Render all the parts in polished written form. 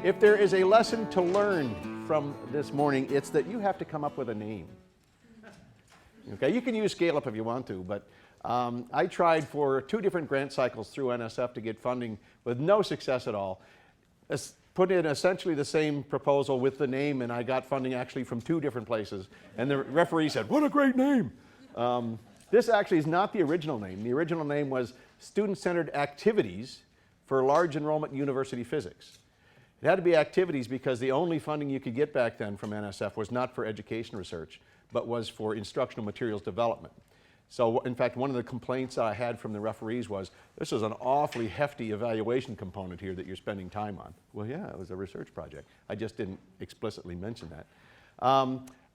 If there is a lesson to learn from this morning, it's that you have to come up with a name. Okay, you can use Scale Up if you want to, but I tried for 2 different grant cycles through NSF to get funding with no success at all. Put in essentially the same proposal with the name, and I got funding actually from 2 different places. And the referee said, "What a great name." This actually is not the original name. The original name was Student-Centered Activities for Large Enrollment University Physics. It had to be activities because the only funding you could get back then from NSF was not for education research, but was for instructional materials development. So in fact, one of the complaints I had from the referees was, this is an awfully hefty evaluation component here that you're spending time on. Well, yeah, it was a research project. I just didn't explicitly mention that.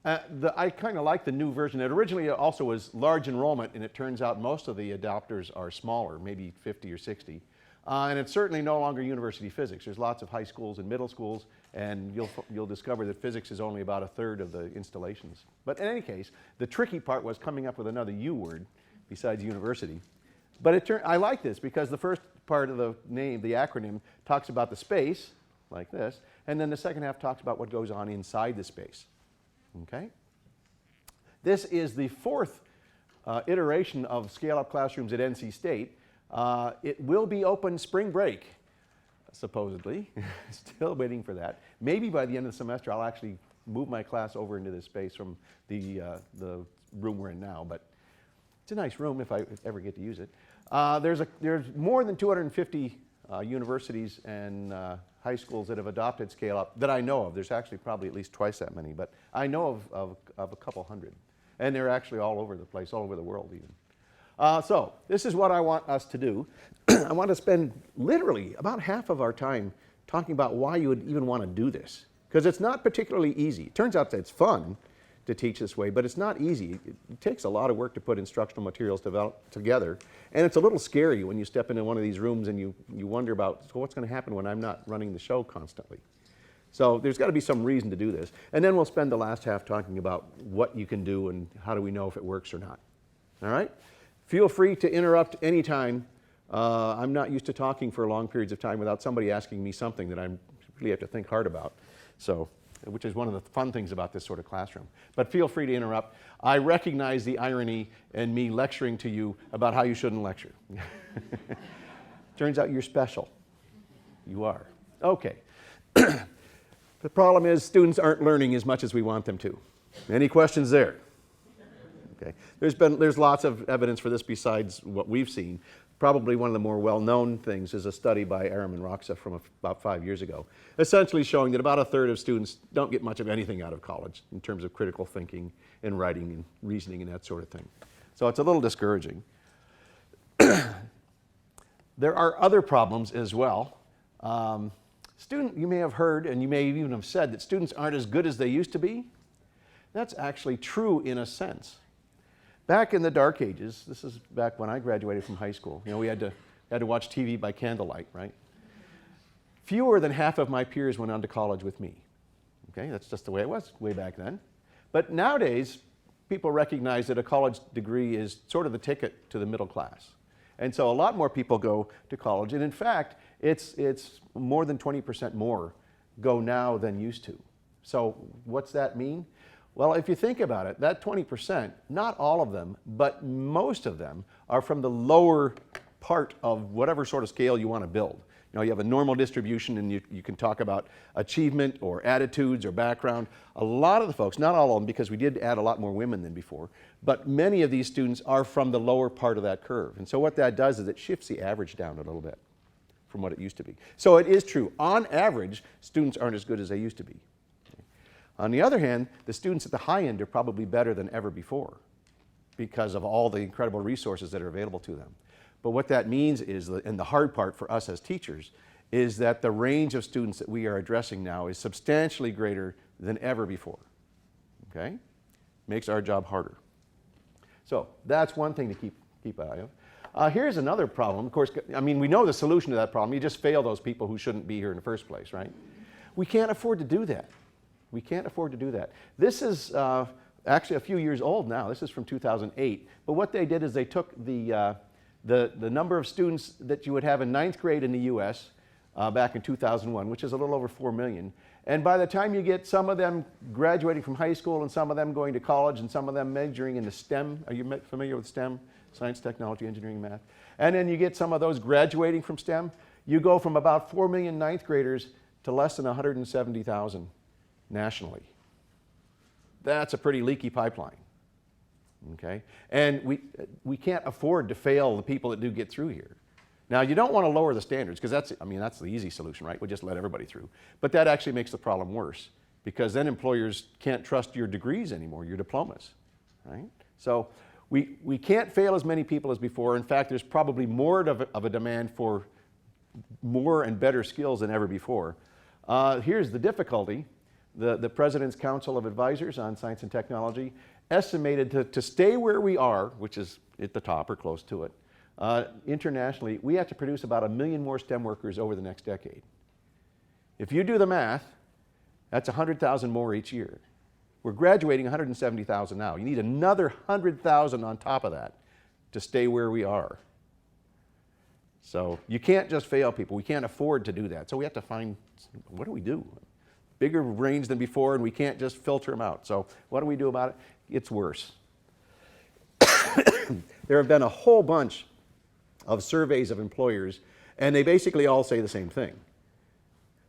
I kind of like the new version. It originally also was large enrollment, and it turns out most of the adopters are smaller, maybe 50 or 60. And it's certainly no longer university physics. There's lots of high schools and middle schools, and you'll discover that physics is only about 1/3 of the installations. But in any case, the tricky part was coming up with another U word besides university. But I like this because the first part of the name, the acronym, talks about the space, like this, and then the second half talks about what goes on inside the space. Okay? This is the 4th iteration of Scale Up Classrooms at NC State. It will be open spring break, supposedly. Still waiting for that. Maybe by the end of the semester I'll actually move my class over into this space from the room we're in now, but it's a nice room if I ever get to use it. There's more than 250 universities and high schools that have adopted Scale Up that I know of. There's actually probably at least twice that many, but I know of a couple hundred. And they're actually all over the place, all over the world even. So this is what I want us to do. I want to spend literally about half of our time talking about why you would even want to do this. Because it's not particularly easy. It turns out that it's fun to teach this way, but it's not easy. It takes a lot of work to put instructional materials together. And it's a little scary when you step into one of these rooms and you wonder about, so what's going to happen when I'm not running the show constantly? So there's got to be some reason to do this. And then we'll spend the last half talking about what you can do and how do we know if it works or not. All right? Feel free to interrupt anytime. I'm not used to talking for long periods of time without somebody asking me something that I really have to think hard about, so, which is one of the fun things about this sort of classroom. But feel free to interrupt. I recognize the irony in me lecturing to you about how you shouldn't lecture. Turns out you're special. You are. Okay. The problem is students aren't learning as much as we want them to. Any questions there? Okay. There's lots of evidence for this besides what we've seen. Probably one of the more well-known things is a study by Aram and Roxa from about 5 years ago, essentially showing that about 1/3 of students don't get much of anything out of college in terms of critical thinking and writing and reasoning and that sort of thing. So it's a little discouraging. There are other problems as well. You may have heard, and you may even have said, that students aren't as good as they used to be. That's actually true in a sense. Back in the dark ages, this is back when I graduated from high school, we had to watch TV by candlelight, right? Fewer than half of my peers went on to college with me. Okay, that's just the way it was way back then. But nowadays, people recognize that a college degree is sort of the ticket to the middle class. And so a lot more people go to college, and in fact, it's more than 20% more go now than used to. So what's that mean? Well, if you think about it, that 20%, not all of them, but most of them are from the lower part of whatever sort of scale you want to build. You have a normal distribution and you can talk about achievement or attitudes or background. A lot of the folks, not all of them because we did add a lot more women than before, but many of these students are from the lower part of that curve. And so what that does is it shifts the average down a little bit from what it used to be. So it is true, on average, students aren't as good as they used to be. On the other hand, the students at the high end are probably better than ever before because of all the incredible resources that are available to them. But what that means is, and the hard part for us as teachers, is that the range of students that we are addressing now is substantially greater than ever before. Okay? Makes our job harder. So that's one thing to keep an eye on. Here's another problem. Of course, we know the solution to that problem. You just fail those people who shouldn't be here in the first place, right? We can't afford to do that. We can't afford to do that. This is actually a few years old now. This is from 2008. But what they did is they took the number of students that you would have in 9th grade in the US back in 2001, which is a little over 4 million. And by the time you get some of them graduating from high school and some of them going to college and some of them majoring in the STEM, are you familiar with STEM? Science, technology, engineering, math. And then you get some of those graduating from STEM, you go from about 4 million ninth graders to less than 170,000 nationally. That's a pretty leaky pipeline. Okay? And we can't afford to fail the people that do get through here. Now, you don't want to lower the standards because that's the easy solution, right? We just let everybody through. But that actually makes the problem worse because then employers can't trust your degrees anymore, your diplomas, right? So we can't fail as many people as before. In fact, there's probably more of a demand for more and better skills than ever before. Here's the difficulty. The President's Council of Advisors on Science and Technology estimated to stay where we are, which is at the top or close to it, internationally, we have to produce about 1 million more STEM workers over the next decade. If you do the math, that's 100,000 more each year. We're graduating 170,000 now. You need another 100,000 on top of that to stay where we are. So you can't just fail people. We can't afford to do that. So we have to find, what do we do? Bigger range than before, and we can't just filter them out. So what do we do about it? It's worse. There have been a whole bunch of surveys of employers, and they basically all say the same thing.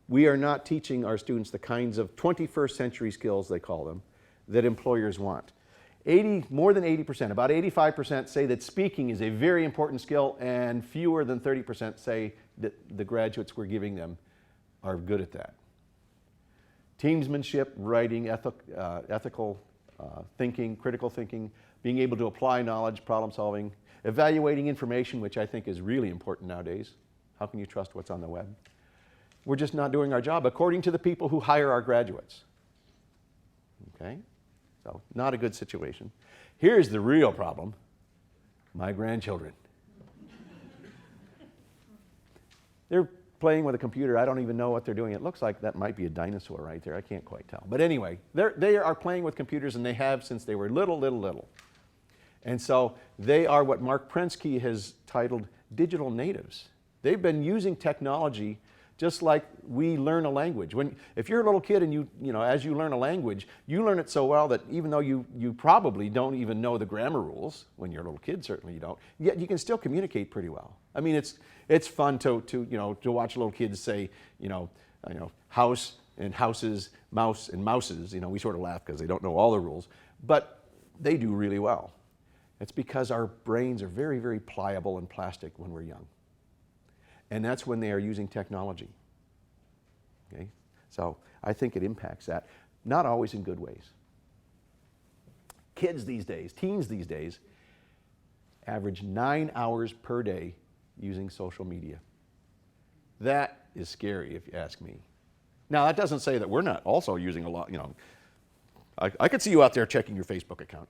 We are not teaching our students the kinds of 21st century skills, they call them, that employers want. More than 80%, about 85% say that speaking is a very important skill, and fewer than 30% say that the graduates we're giving them are good at that. Teamsmanship, writing, ethical thinking, critical thinking, being able to apply knowledge, problem solving, evaluating information, which I think is really important nowadays. How can you trust what's on the web? We're just not doing our job according to the people who hire our graduates. Okay? So, not a good situation. Here's the real problem. My grandchildren. They're playing with a computer. I don't even know what they're doing. It looks like that might be a dinosaur right there. I can't quite tell. But anyway, they are playing with computers, and they have since they were little. And so they are what Mark Prensky has titled digital natives. They've been using technology just like we learn a language. If you're a little kid and as you learn a language, you learn it so well that even though you probably don't even know the grammar rules, when you're a little kid certainly you don't, yet you can still communicate pretty well. I mean, it's fun to watch little kids say, house and houses, mouse and mouses. We sort of laugh because they don't know all the rules, but they do really well. It's because our brains are very, very pliable and plastic when we're young. And that's when they are using technology. Okay? So I think it impacts that, not always in good ways. Kids these days, teens these days, average 9 hours per day using social media. That is scary if you ask me. Now that doesn't say that we're not also using a lot, I could see you out there checking your Facebook account.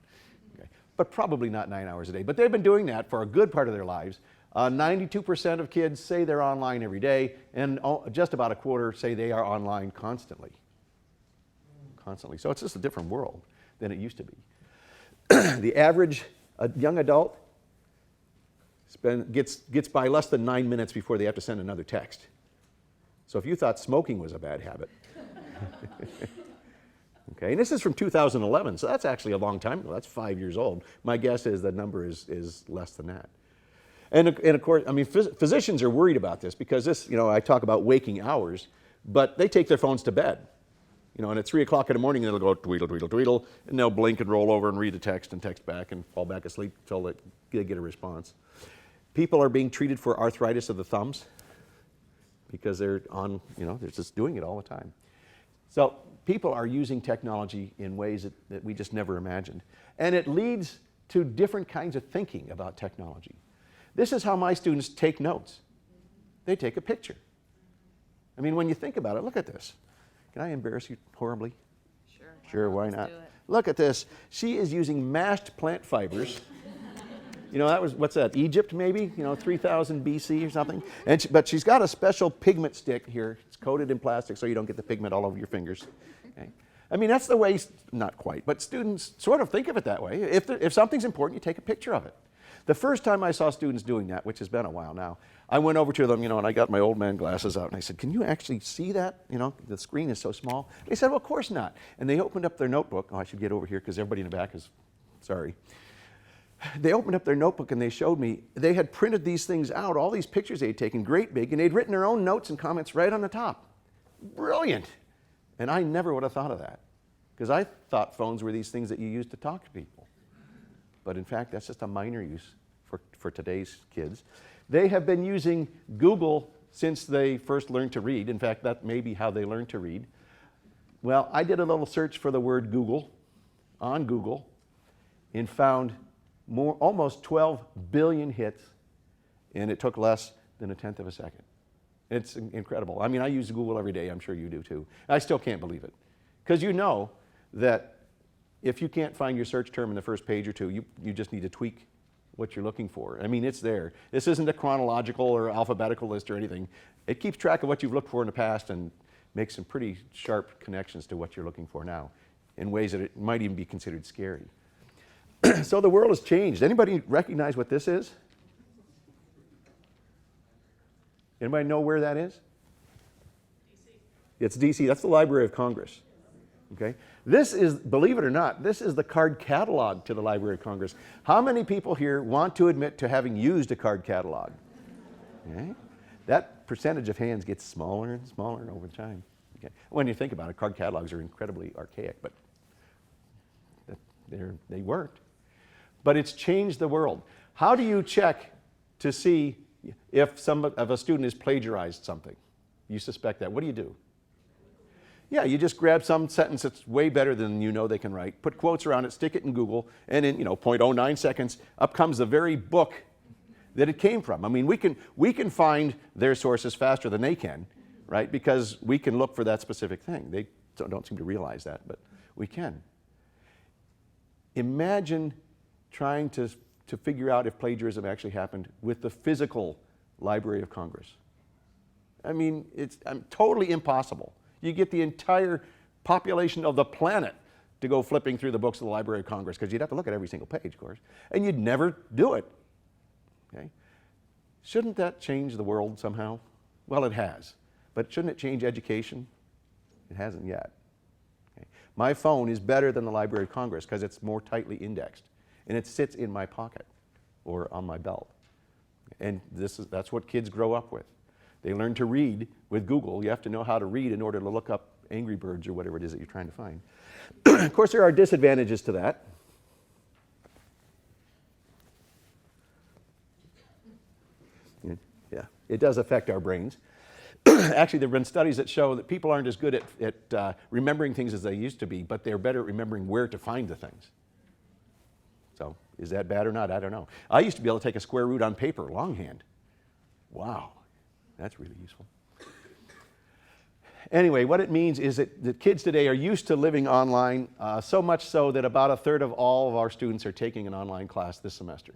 Okay? But probably not 9 hours a day. But they've been doing that for a good part of their lives. 92% of kids say they're online every day, and just about a quarter say they are online constantly. So it's just a different world than it used to be. The average young adult gets by less than 9 minutes before they have to send another text. So if you thought smoking was a bad habit. Okay, and this is from 2011, so that's actually a long time ago. That's 5 years old. My guess is the number is less than that. And of course, I mean, physicians are worried about this because this, I talk about waking hours, but they take their phones to bed. And at 3 o'clock in the morning, they'll go tweedle, tweedle, tweedle, and they'll blink and roll over and read the text and text back and fall back asleep until they get a response. People are being treated for arthritis of the thumbs because they're just doing it all the time. So people are using technology in ways that we just never imagined. And it leads to different kinds of thinking about technology. This is how my students take notes. They take a picture. I mean, when you think about it, look at this. Can I embarrass you horribly? Sure. Sure, why not? Look at this. She is using mashed plant fibers. That was, what's that, Egypt maybe? 3000 BC or something? But she's got a special pigment stick here. It's coated in plastic so you don't get the pigment all over your fingers. Okay? I mean, that's the way, not quite, but students sort of think of it that way. If something's important, you take a picture of it. The first time I saw students doing that, which has been a while now, I went over to them, and I got my old man glasses out, and I said, can you actually see that? The screen is so small. They said, well, of course not. And they opened up their notebook. Oh, I should get over here because everybody in the back is, sorry. They opened up their notebook and they showed me, they had printed these things out, all these pictures they had taken, great big, and they'd written their own notes and comments right on the top. Brilliant. And I never would have thought of that, because I thought phones were these things that you use to talk to people. But in fact, that's just a minor use for today's kids. They have been using Google since they first learned to read. In fact, that may be how they learned to read. Well, I did a little search for the word Google on Google and found almost 12 billion hits, and it took less than 1/10 of a second. It's incredible. I mean, I use Google every day. I'm sure you do too. I still can't believe it, because you know that if you can't find your search term in the first page or two, you just need to tweak what you're looking for. I mean, it's there. This isn't a chronological or alphabetical list or anything. It keeps track of what you've looked for in the past and makes some pretty sharp connections to what you're looking for now in ways that it might even be considered scary. So the world has changed. Anybody recognize what this is? Anybody know where that is? DC. It's DC. That's the Library of Congress. Okay? This is, believe it or not, this is the card catalog to the Library of Congress. How many people here want to admit to having used a card catalog? Okay? That percentage of hands gets smaller and smaller over time. Okay? When you think about it, card catalogs are incredibly archaic, but they worked. But it's changed the world. How do you check to see if a student has plagiarized something? You suspect that. What do you do? Yeah, you just grab some sentence that's way better than they can write, put quotes around it, stick it in Google, and in 0.09 seconds, up comes the very book that it came from. I mean, we can find their sources faster than they can, right? Because we can look for that specific thing. They don't seem to realize that, but we can. Imagine trying to figure out if plagiarism actually happened with the physical Library of Congress. I mean, it's totally impossible. You get the entire population of the planet to go flipping through the books of the Library of Congress, because you'd have to look at every single page, of course, and you'd never do it. Okay? Shouldn't that change the world somehow? Well, it has. But shouldn't it change education? It hasn't yet. Okay? My phone is better than the Library of Congress because it's more tightly indexed, and it sits in my pocket or on my belt. And that's what kids grow up with. They learn to read with Google. You have to know how to read in order to look up Angry Birds or whatever it is that you're trying to find. Of course, there are disadvantages to that. Yeah, it does affect our brains. Actually, there have been studies that show that people aren't as good at remembering things as they used to be, but they're better at remembering where to find the things. So, is that bad or not? I don't know. I used to be able to take a square root on paper, longhand. Wow, that's really useful. Anyway, what it means is that the kids today are used to living online, so much so that about 1/3 of all of our students are taking an online class this semester.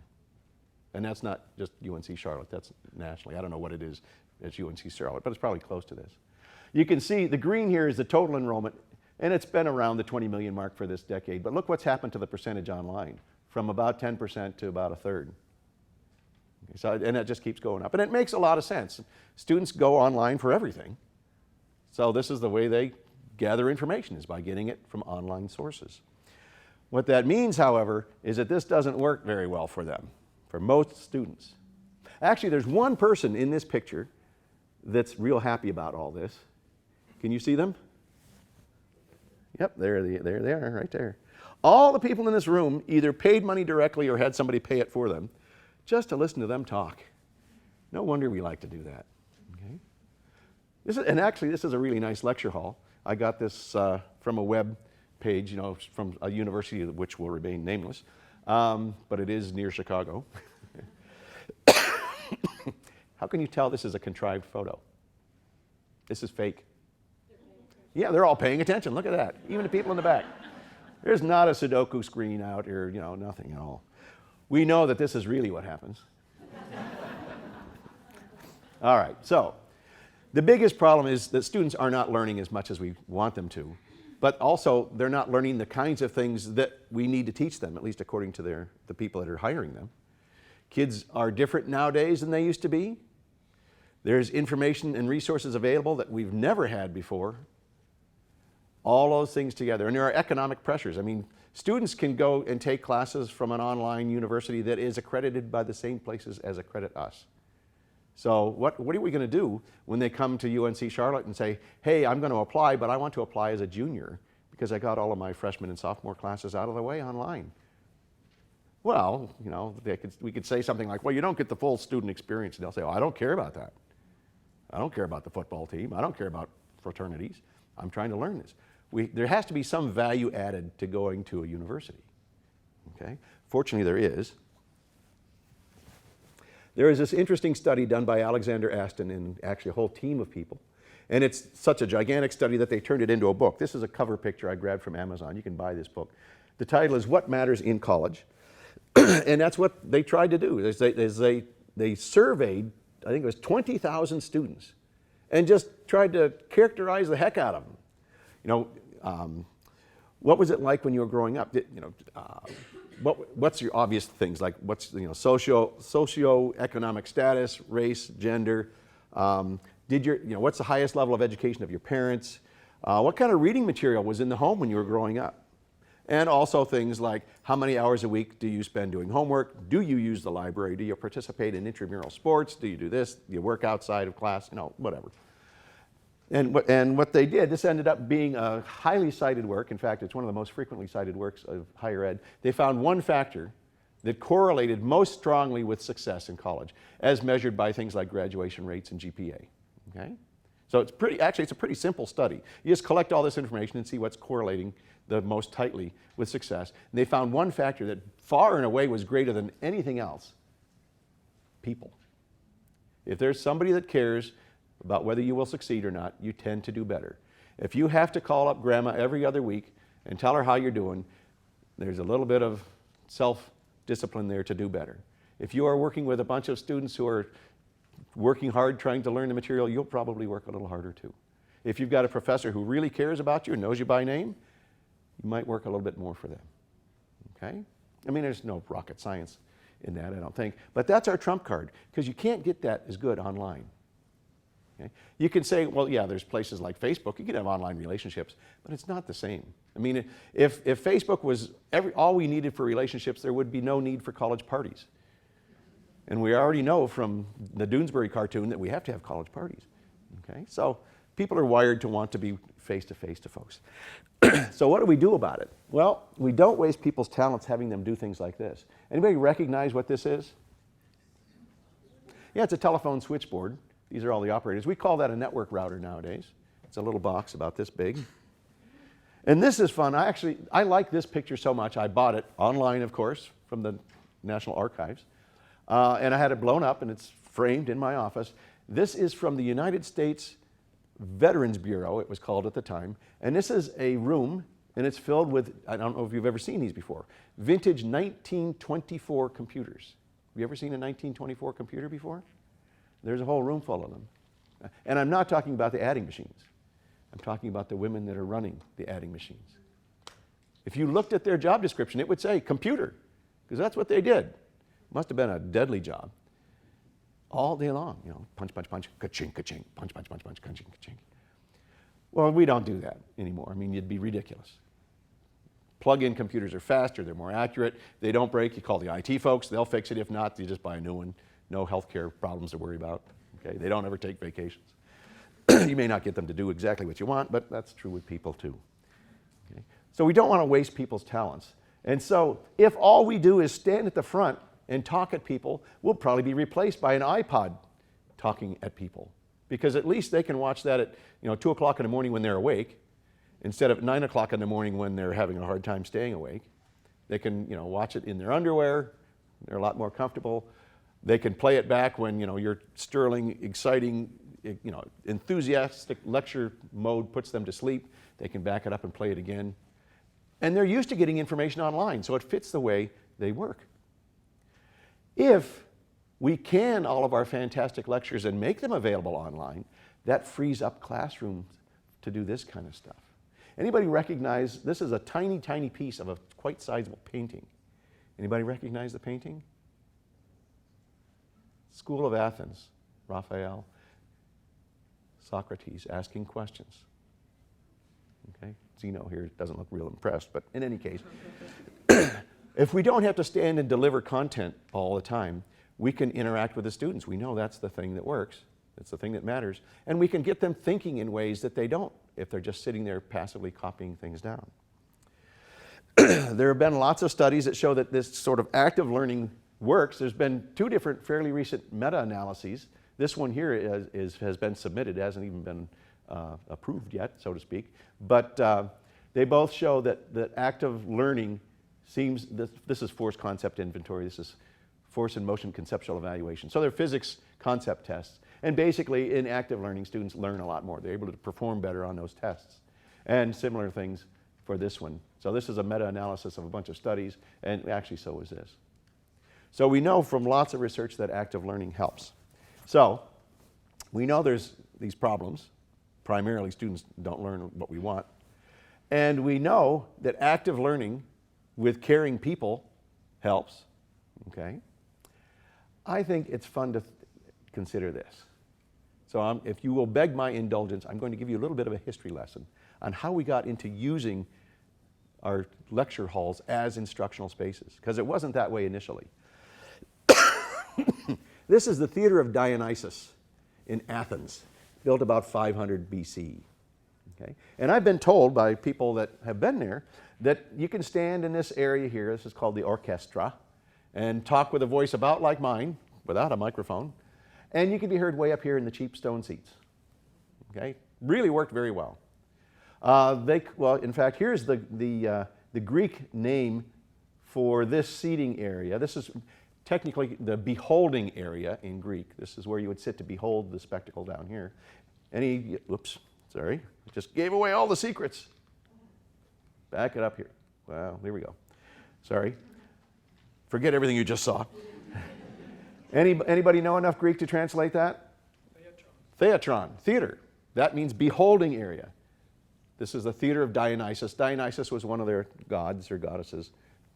And that's not just UNC Charlotte, that's nationally. I don't know what it is at UNC Charlotte, but it's probably close to this. You can see the green here is the total enrollment, and it's been around the 20 million mark for this decade. But look what's happened to the percentage online, from about 10% to about 1/3. Okay, so, and that just keeps going up. And it makes a lot of sense. Students go online for everything. So this is the way they gather information, is by getting it from online sources. What that means, however, is that this doesn't work very well for them, for most students. Actually, there's one person in this picture that's real happy about all this. Can you see them? Yep, there they are, right there. All the people in this room either paid money directly or had somebody pay it for them just to listen to them talk. No wonder we like to do that. Okay? And actually, this is a really nice lecture hall. I got this from a web page, from a university which will remain nameless, but it is near Chicago. How can you tell this is a contrived photo? This is fake. Yeah, they're all paying attention. Look at that. Even the people in the back. There's not a Sudoku screen out here, nothing at all. We know that this is really what happens. All right, so the biggest problem is that students are not learning as much as we want them to, but also they're not learning the kinds of things that we need to teach them, at least according to the people that are hiring them. Kids are different nowadays than they used to be. There's information and resources available that we've never had before. All those things together. And there are economic pressures. I mean, students can go and take classes from an online university that is accredited by the same places as accredit us. So what are we going to do when they come to UNC Charlotte and say, hey, I'm going to apply, but I want to apply as a junior because I got all of my freshman and sophomore classes out of the way online? Well, you know, we could say something like, well, you don't get the full student experience. And they'll say, oh, I don't care about that. I don't care about the football team. I don't care about fraternities. I'm trying to learn this. There has to be some value added to going to a university. Okay? Fortunately, there is. There is this interesting study done by Alexander Aston and actually a whole team of people. And it's such a gigantic study that they turned it into a book. This is a cover picture I grabbed from Amazon. You can buy this book. The title is What Matters in College. And that's what they tried to do. They surveyed, I think it was 20,000 students, and just tried to characterize the heck out of them. You know, what was it like when you were growing up? What's your obvious things, like what's, you know, socioeconomic status, race, gender? What's the highest level of education of your parents? What kind of reading material was in the home when you were growing up? And also things like, how many hours a week do you spend doing homework? Do you use the library? Do you participate in intramural sports? Do you do this? Do you work outside of class? You know, whatever. And what they did, this ended up being a highly cited work. In fact, it's one of the most frequently cited works of higher ed. They found one factor that correlated most strongly with success in college, as measured by things like graduation rates and GPA. Okay? So it's a pretty simple study. You just collect all this information and see what's correlating the most tightly with success. And they found one factor that far and away was greater than anything else: people. If there's somebody that cares about whether you will succeed or not, you tend to do better. If you have to call up grandma every other week and tell her how you're doing, there's a little bit of self-discipline there to do better. If you are working with a bunch of students who are working hard trying to learn the material, you'll probably work a little harder too. If you've got a professor who really cares about you and knows you by name, you might work a little bit more for them. Okay? I mean, there's no rocket science in that, I don't think. But that's our trump card, because you can't get that as good online. Okay? You can say, well, yeah, there's places like Facebook. You can have online relationships, but it's not the same. I mean, if Facebook was all we needed for relationships, there would be no need for college parties. And we already know from the Doonesbury cartoon that we have to have college parties. Okay? So people are wired to want to be face-to-face to folks. So what do we do about it? Well, we don't waste people's talents having them do things like this. Anybody recognize what this is? Yeah, it's a telephone switchboard. These are all the operators. We call that a network router nowadays. It's a little box about this big. And this is fun. I like this picture so much, I bought it online, of course, from the National Archives. And I had it blown up, and it's framed in my office. This is from the United States Veterans Bureau, it was called at the time. And this is a room, and it's filled with, I don't know if you've ever seen these before, vintage 1924 computers. Have you ever seen a 1924 computer before? There's a whole room full of them. And I'm not talking about the adding machines. I'm talking about the women that are running the adding machines. If you looked at their job description, it would say computer, because that's what they did. Must have been a deadly job. All day long, you know, punch, punch, punch, ka-ching, ka-ching, punch, punch, punch, punch, ka-ching, ka-ching. Well, we don't do that anymore. I mean, it'd be ridiculous. Plug-in computers are faster, they're more accurate, they don't break. You call the IT folks, they'll fix it. If not, you just buy a new one. No healthcare problems to worry about. Okay? They don't ever take vacations. You may not get them to do exactly what you want, but that's true with people too. Okay? So we don't want to waste people's talents. And so if all we do is stand at the front and talk at people, we'll probably be replaced by an iPod talking at people. Because at least they can watch that at 2 o'clock in the morning when they're awake, instead of 9 o'clock in the morning when they're having a hard time staying awake. They can watch it in their underwear. They're a lot more comfortable. They can play it back when your sterling, exciting, enthusiastic lecture mode puts them to sleep. They can back it up and play it again. And they're used to getting information online, so it fits the way they work. If we can all of our fantastic lectures and make them available online, that frees up classrooms to do this kind of stuff. Anybody recognize this is a tiny, tiny piece of a quite sizable painting? Anybody recognize the painting? School of Athens, Raphael, Socrates asking questions. Okay, Zeno here doesn't look real impressed, but in any case, if we don't have to stand and deliver content all the time, we can interact with the students. We know that's the thing that works. It's the thing that matters. And we can get them thinking in ways that they don't if they're just sitting there passively copying things down. There have been lots of studies that show that this sort of active learning works. There's been 2 different fairly recent meta-analyses. This one here has been submitted. It hasn't even been approved yet, so to speak. But they both show that active learning seems, this is force concept inventory, this is force and motion conceptual evaluation. So they're physics concept tests. And basically, in active learning, students learn a lot more. They're able to perform better on those tests. And similar things for this one. So this is a meta-analysis of a bunch of studies, and actually so is this. So we know from lots of research that active learning helps. So we know there's these problems. Primarily, students don't learn what we want. And we know that active learning with caring people helps. Okay? I think it's fun to consider this. So if you will beg my indulgence, I'm going to give you a little bit of a history lesson on how we got into using our lecture halls as instructional spaces, because it wasn't that way initially. This is the Theater of Dionysus in Athens, built about 500 BC. Okay? And I've been told by people that have been there that you can stand in this area here, this is called the orchestra, and talk with a voice about like mine, without a microphone, and you can be heard way up here in the cheap stone seats. Okay? Really worked very well. Well, in fact, here's the Greek name for this seating area. This is technically the beholding area in Greek. This is where you would sit to behold the spectacle down here. Whoops, sorry, just gave away all the secrets. Back it up here. Well, there we go. Sorry. Forget everything you just saw. Anybody know enough Greek to translate that? Theatron, theater. That means beholding area. This is the Theater of Dionysus. Dionysus was one of their gods or goddesses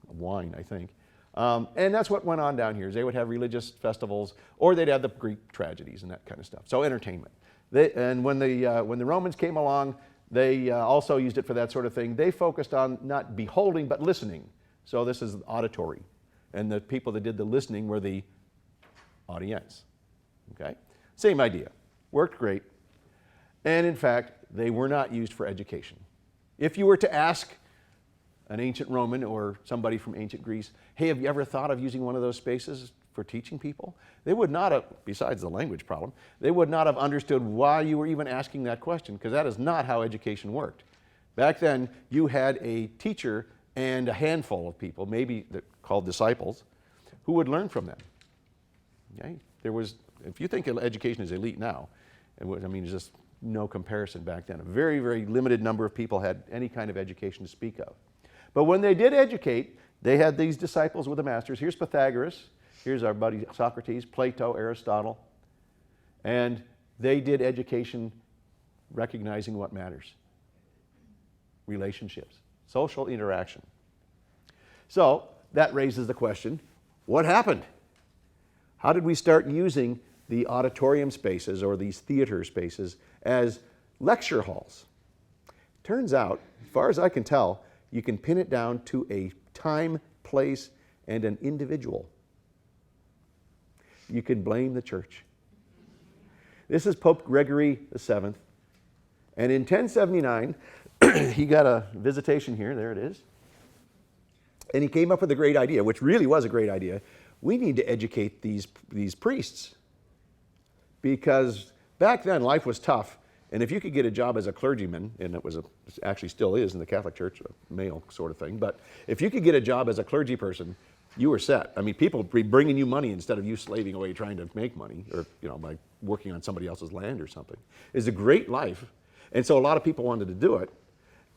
of wine, I think. And that's what went on down here. Is they would have religious festivals, or they'd have the Greek tragedies and that kind of stuff. So entertainment. And when the Romans came along, they also used it for that sort of thing. They focused on not beholding, but listening. So this is auditory. And the people that did the listening were the audience. Okay? Same idea. Worked great. And in fact, they were not used for education. If you were to ask an ancient Roman or somebody from ancient Greece, hey, have you ever thought of using one of those spaces for teaching people? They would not have, besides the language problem, they would not have understood why you were even asking that question, because that is not how education worked. Back then, you had a teacher and a handful of people, maybe called disciples, who would learn from them. Okay? There was, if you think education is elite now, I mean, there's just no comparison back then. A very, very limited number of people had any kind of education to speak of. But when they did educate, they had these disciples with the masters. Here's Pythagoras. Here's our buddy Socrates, Plato, Aristotle. And they did education recognizing what matters. Relationships, social interaction. So that raises the question, what happened? How did we start using the auditorium spaces or these theater spaces as lecture halls? Turns out, as far as I can tell, you can pin it down to a time, place, and an individual. You can blame the church. This is Pope Gregory VII, and in 1079, he got a visitation here, there it is, and he came up with a great idea, which really was a great idea. We need to educate these priests, because back then life was tough, and if you could get a job as a clergyman, and it actually still is in the Catholic Church, a male sort of thing, but if you could get a job as a clergy person, you were set. I mean, people would be bringing you money instead of you slaving away trying to make money, or by working on somebody else's land or something. It's a great life, and so a lot of people wanted to do it,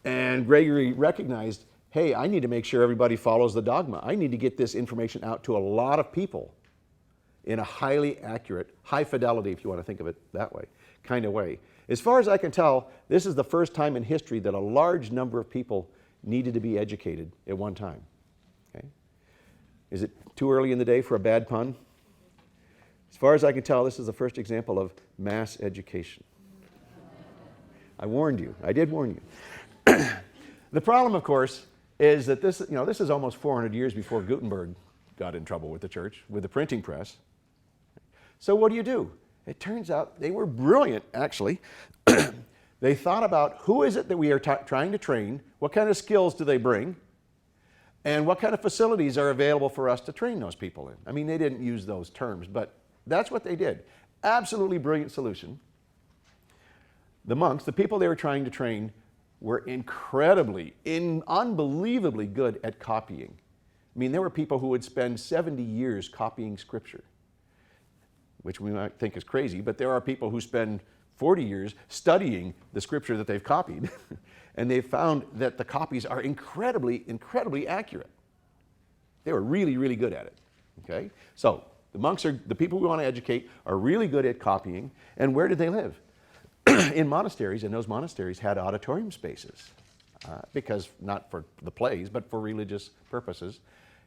and Gregory recognized, hey, I need to make sure everybody follows the dogma. I need to get this information out to a lot of people in a highly accurate, high fidelity, if you want to think of it that way, kind of way. As far as I can tell, this is the first time in history that a large number of people needed to be educated at one time. Okay? Is it too early in the day for a bad pun? As far as I can tell, this is the first example of mass education. I warned you. I did warn you. The problem, of course, is that this is almost 400 years before Gutenberg got in trouble with the church, with the printing press. So what do? It turns out they were brilliant, actually. They thought about who is it that we are trying to train, what kind of skills do they bring, and what kind of facilities are available for us to train those people in. I mean, they didn't use those terms, but that's what they did. Absolutely brilliant solution. The monks, the people they were trying to train, were unbelievably good at copying. I mean, there were people who would spend 70 years copying scripture, which we might think is crazy, but there are people who spend 40 years studying the scripture that they've copied, and they've found that the copies are incredibly, incredibly accurate. They were really, really good at it, okay? So the monks, the people we want to educate, are really good at copying, and where did they live? In monasteries, and those monasteries had auditorium spaces, because not for the plays, but for religious purposes.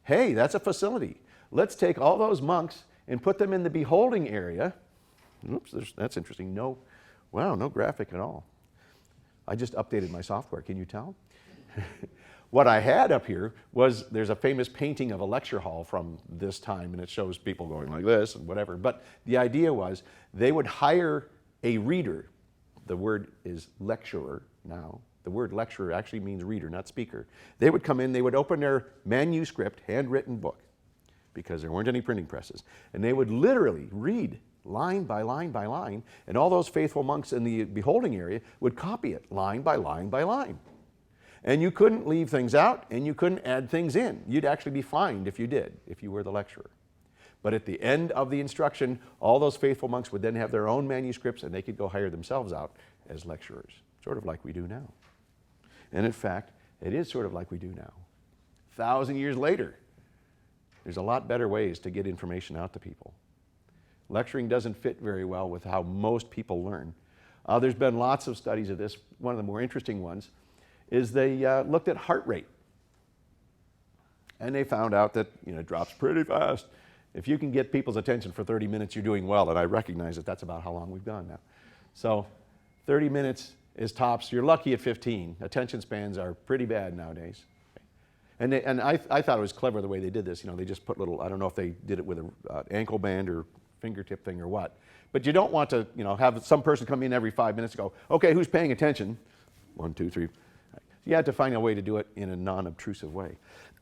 Hey, that's a facility. Let's take all those monks and put them in the beholding area. Oops, that's interesting. No graphic at all. I just updated my software, can you tell? What I had up here was, there's a famous painting of a lecture hall from this time, and it shows people going like this and whatever. But the idea was, they would hire a reader. The word is lecturer now. The word lecturer actually means reader, not speaker. They would come in, they would open their manuscript, handwritten book, because there weren't any printing presses, and they would literally read line by line by line, and all those faithful monks in the beholding area would copy it line by line by line. And you couldn't leave things out, and you couldn't add things in. You'd actually be fined if you did, if you were the lecturer. But at the end of the instruction, all those faithful monks would then have their own manuscripts, and they could go hire themselves out as lecturers, sort of like we do now. And in fact, it is sort of like we do now. 1,000 years later, there's a lot better ways to get information out to people. Lecturing doesn't fit very well with how most people learn. There's been lots of studies of this. One of the more interesting ones is they looked at heart rate. And they found out that it drops pretty fast. If you can get people's attention for 30 minutes, you're doing well, and I recognize that that's about how long we've gone now. So 30 minutes is tops. You're lucky at 15. Attention spans are pretty bad nowadays. And I thought it was clever the way they did this. They just put little, I don't know if they did it with an ankle band or fingertip thing or what. But you don't want to have some person come in every 5 minutes and go, okay, who's paying attention? 1, 2, 3. You have to find a way to do it in a non-obtrusive way.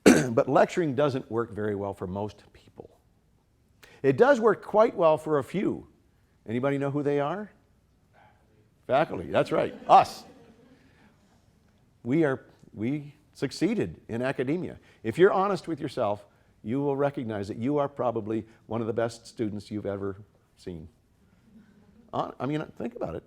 But lecturing doesn't work very well for most people. It does work quite well for a few. Anybody know who they are? Faculty, that's right, us. We succeeded in academia. If you're honest with yourself, you will recognize that you are probably one of the best students you've ever seen. I mean, think about it.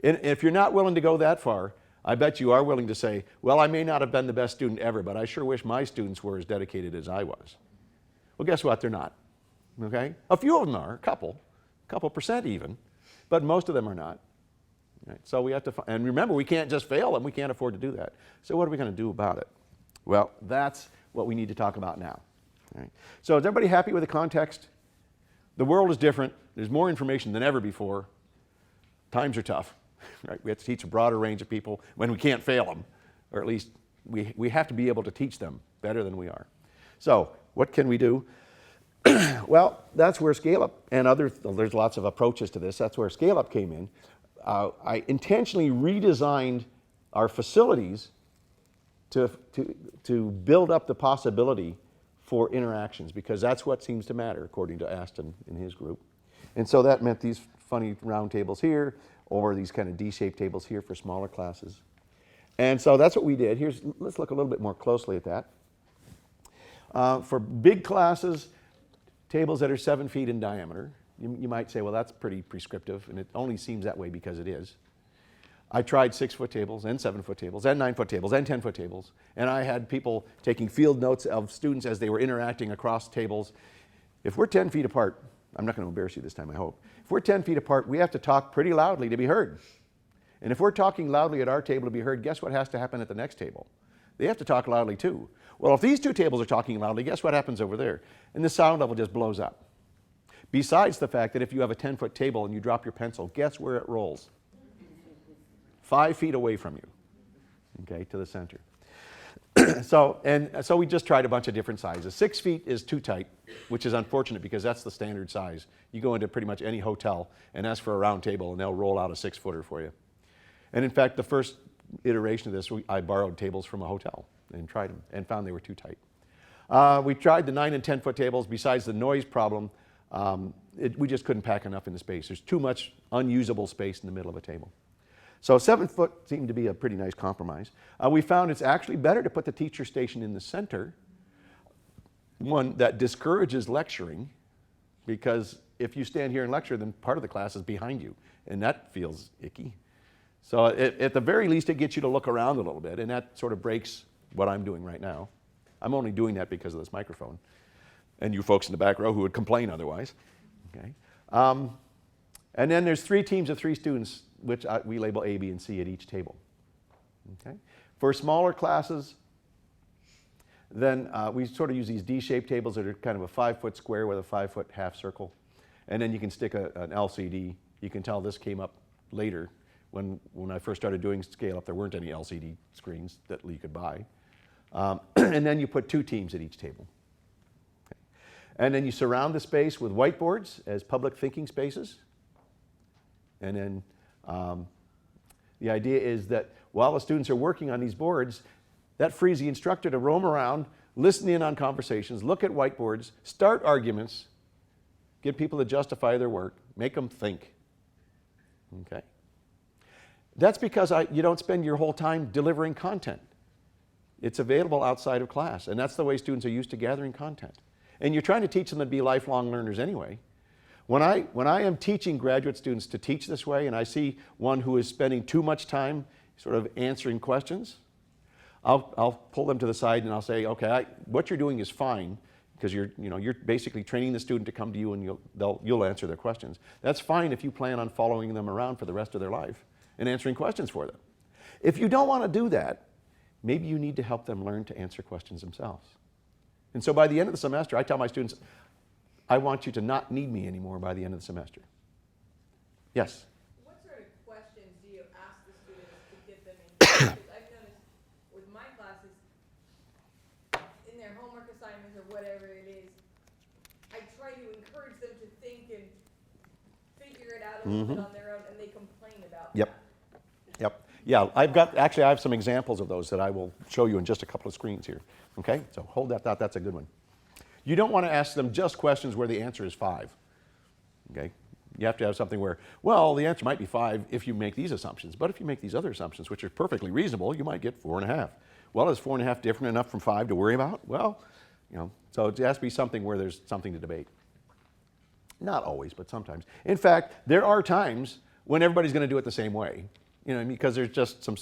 And if you're not willing to go that far, I bet you are willing to say, well, I may not have been the best student ever, but I sure wish my students were as dedicated as I was. Well, guess what? They're not. Okay? A few of them are, a couple percent even, but most of them are not. Right? So we have to, and remember, we can't just fail them. We can't afford to do that. So what are we going to do about it? Well, that's what we need to talk about now. Right? So is everybody happy with the context? The world is different. There's more information than ever before. Times are tough. Right? We have to teach a broader range of people when we can't fail them, or at least we have to be able to teach them better than we are. So what can we do? Well, that's where scale-up and there's lots of approaches to this. That's where scale-up came in. I intentionally redesigned our facilities to build up the possibility for interactions, because that's what seems to matter, according to Aston and his group. And so that meant these funny round tables here, or these kind of D-shaped tables here for smaller classes. And so that's what we did. Let's look a little bit more closely at that. For big classes, tables that are 7 feet in diameter, you might say, well, that's pretty prescriptive, and it only seems that way because it is. I tried 6-foot tables and 7-foot tables and 9-foot tables and 10-foot tables, and I had people taking field notes of students as they were interacting across tables. If we're 10 feet apart, I'm not going to embarrass you this time, I hope. If we're 10 feet apart, we have to talk pretty loudly to be heard. And if we're talking loudly at our table to be heard, guess what has to happen at the next table? They have to talk loudly too. Well, if these two tables are talking loudly, guess what happens over there? And the sound level just blows up. Besides the fact that if you have a 10-foot table and you drop your pencil, guess where it rolls? 5 feet away from you, okay, to the center. So we just tried a bunch of different sizes. 6 feet is too tight, which is unfortunate because that's the standard size. You go into pretty much any hotel and ask for a round table and they'll roll out a 6-footer for you. And in fact, the first iteration of this, I borrowed tables from a hotel and tried them and found they were too tight. We tried the 9 and 10-foot tables. Besides the noise problem, we just couldn't pack enough in the space. There's too much unusable space in the middle of a table. So 7 foot seemed to be a pretty nice compromise. We found it's actually better to put the teacher station in the center. One, that discourages lecturing, because if you stand here and lecture, then part of the class is behind you, and that feels icky. So at the very least, it gets you to look around a little bit, and that sort of breaks what I'm doing right now. I'm only doing that because of this microphone, and you folks in the back row who would complain otherwise. Okay. And then there's 3 teams of 3 students, which we label A, B, and C at each table. Okay. For smaller classes, then we sort of use these D-shaped tables that are kind of a 5-foot square with a 5-foot half circle. And then you can stick an LCD. You can tell this came up later. When I first started doing scale up, there weren't any LCD screens that you could buy. And then you put 2 teams at each table. Okay. And then you surround the space with whiteboards as public thinking spaces. And then the idea is that while the students are working on these boards, that frees the instructor to roam around, listen in on conversations, look at whiteboards, start arguments, get people to justify their work, make them think. Okay? That's because you don't spend your whole time delivering content. It's available outside of class, and that's the way students are used to gathering content. And you're trying to teach them to be lifelong learners anyway. When I am teaching graduate students to teach this way, and I see one who is spending too much time sort of answering questions, I'll pull them to the side and I'll say, okay, what you're doing is fine, because you're basically training the student to come to you and you'll answer their questions. That's fine if you plan on following them around for the rest of their life and answering questions for them. If you don't want to do that, maybe you need to help them learn to answer questions themselves. And so by the end of the semester, I tell my students, I want you to not need me anymore by the end of the semester. Yes? What sort of questions do you ask the students to get them into? Because I've noticed with my classes, in their homework assignments or whatever it is, I try to encourage them to think and figure it out a little bit on their own, and they complain about that. Yep. Yeah, I have some examples of those that I will show you in just a couple of screens here. Okay, so hold that thought, that's a good one. You don't want to ask them just questions where the answer is 5. Okay, you have to have something where, well, the answer might be 5 if you make these assumptions, but if you make these other assumptions, which are perfectly reasonable, you might get 4.5. Well, is 4.5 different enough from 5 to worry about? Well, so it has to be something where there's something to debate. Not always, but sometimes. In fact, there are times when everybody's going to do it the same way. Because there's just some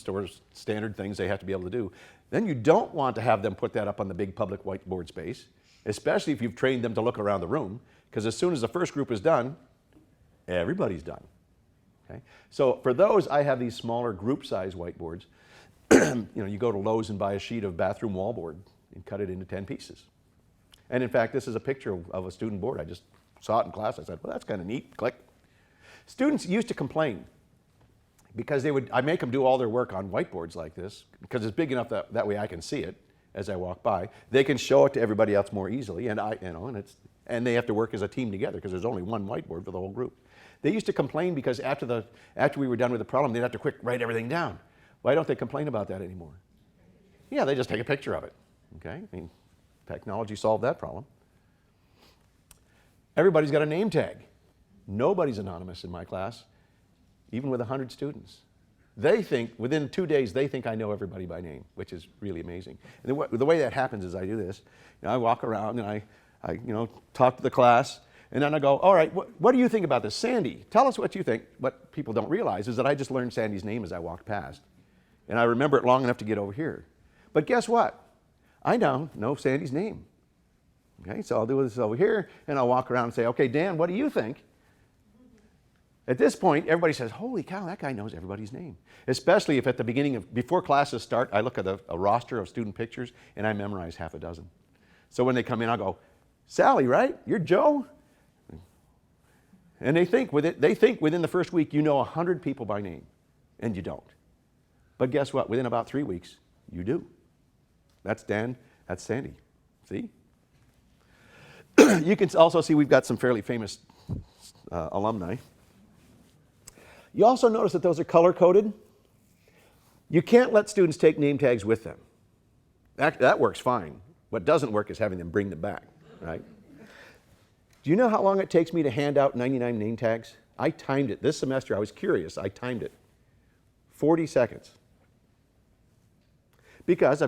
standard things they have to be able to do. Then you don't want to have them put that up on the big public whiteboard space, especially if you've trained them to look around the room, because as soon as the first group is done, everybody's done. Okay? So for those, I have these smaller group size whiteboards. You go to Lowe's and buy a sheet of bathroom wallboard and cut it into 10 pieces. And in fact, this is a picture of a student board. I just saw it in class. I said, well, that's kind of neat. Click. Students used to complain because I make them do all their work on whiteboards like this, because it's big enough that way I can see it as I walk by. They can show it to everybody else more easily, and and they have to work as a team together because there's only one whiteboard for the whole group. They used to complain because after we were done with the problem, they'd have to quick write everything down. Why don't they complain about that anymore? Yeah, they just take a picture of it. Okay, technology solved that problem. Everybody's got a name tag. Nobody's anonymous in my class, even with 100 students. They think, within 2 days, they think I know everybody by name, which is really amazing. And the way that happens is I do this. I walk around and I talk to the class, and then I go, all right, what do you think about this? Sandy, tell us what you think. What people don't realize is that I just learned Sandy's name as I walked past. And I remember it long enough to get over here. But guess what? I now know Sandy's name. Okay, so I'll do this over here, and I'll walk around and say, okay, Dan, what do you think? At this point, everybody says, holy cow, that guy knows everybody's name. Especially if at the beginning before classes start, I look at a roster of student pictures and I memorize half a dozen. So when they come in, I'll go, Sally, right? You're Joe? And they think within the first week you know 100 people by name, and you don't. But guess what? Within about 3 weeks, you do. That's Dan, that's Sandy. See? You can also see we've got some fairly famous alumni. You also notice that those are color-coded. You can't let students take name tags with them. That works fine. What doesn't work is having them bring them back, right? Do you know how long it takes me to hand out 99 name tags? I timed it. This semester, I was curious. I timed it. 40 seconds. Because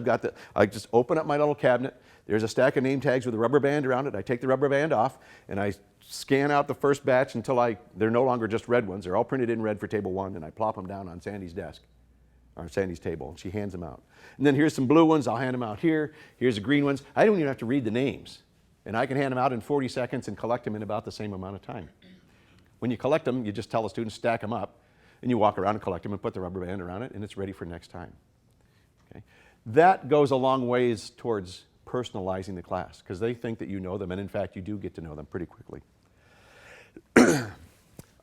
I just open up my little cabinet. There's a stack of name tags with a rubber band around it. I take the rubber band off, and I scan out the first batch until they're no longer just red ones. They're all printed in red for table 1, and I plop them down on Sandy's desk, or Sandy's table, and she hands them out. And then here's some blue ones. I'll hand them out here. Here's the green ones. I don't even have to read the names. And I can hand them out in 40 seconds and collect them in about the same amount of time. When you collect them, you just tell the students, stack them up, and you walk around and collect them and put the rubber band around it, and it's ready for next time. Okay? That goes a long ways towards personalizing the class, because they think that you know them, and in fact, you do get to know them pretty quickly.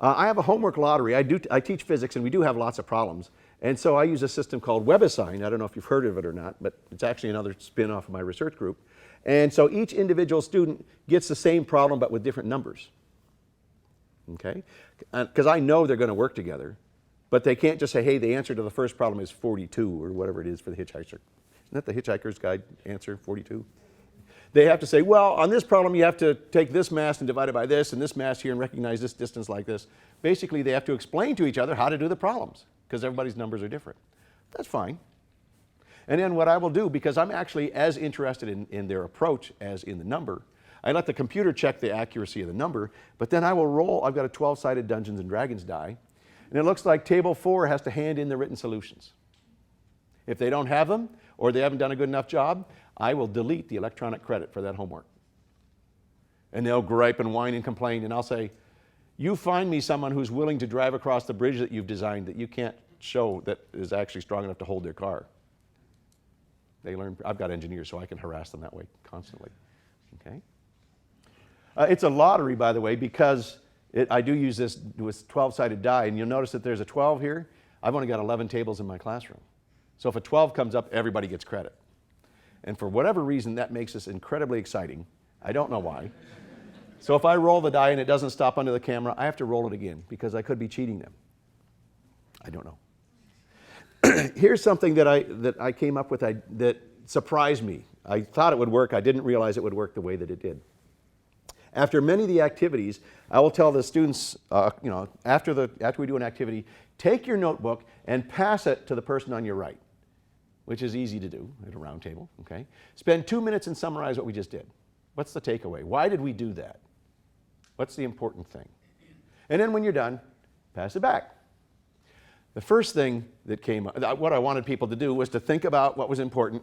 I have a homework lottery. I teach physics, and we do have lots of problems. And so I use a system called WebAssign. I don't know if you've heard of it or not, but it's actually another spin-off of my research group. And so each individual student gets the same problem, but with different numbers. Okay? Because I know they're going to work together, but they can't just say, hey, the answer to the first problem is 42, or whatever it is for the hitchhiker. Isn't that the Hitchhiker's Guide answer, 42? They have to say, well, on this problem, you have to take this mass and divide it by this, and this mass here, and recognize this distance like this. Basically, they have to explain to each other how to do the problems, because everybody's numbers are different. That's fine. And then what I will do, because I'm actually as interested in their approach as in the number, I let the computer check the accuracy of the number, but then I will roll. I've got a 12-sided Dungeons and Dragons die, and it looks like table 4 has to hand in the written solutions. If they don't have them, or they haven't done a good enough job, I will delete the electronic credit for that homework. And they'll gripe and whine and complain, and I'll say, you find me someone who's willing to drive across the bridge that you've designed that you can't show that is actually strong enough to hold their car. They learn. I've got engineers, so I can harass them that way constantly. Okay? It's a lottery, by the way, because I do use this with 12-sided die, and you'll notice that there's a 12 here. I've only got 11 tables in my classroom. So if a 12 comes up, everybody gets credit. And for whatever reason, that makes this incredibly exciting. I don't know why. So if I roll the die and it doesn't stop under the camera, I have to roll it again, because I could be cheating them. I don't know. Here's something that I came up with that surprised me. I thought it would work. I didn't realize it would work the way that it did. After many of the activities, I will tell the students, after we do an activity, take your notebook and pass it to the person on your right, which is easy to do at a round table. Okay? Spend 2 minutes and summarize what we just did. What's the takeaway? Why did we do that? What's the important thing? And then when you're done, pass it back. The first thing that came up, what I wanted people to do was to think about what was important,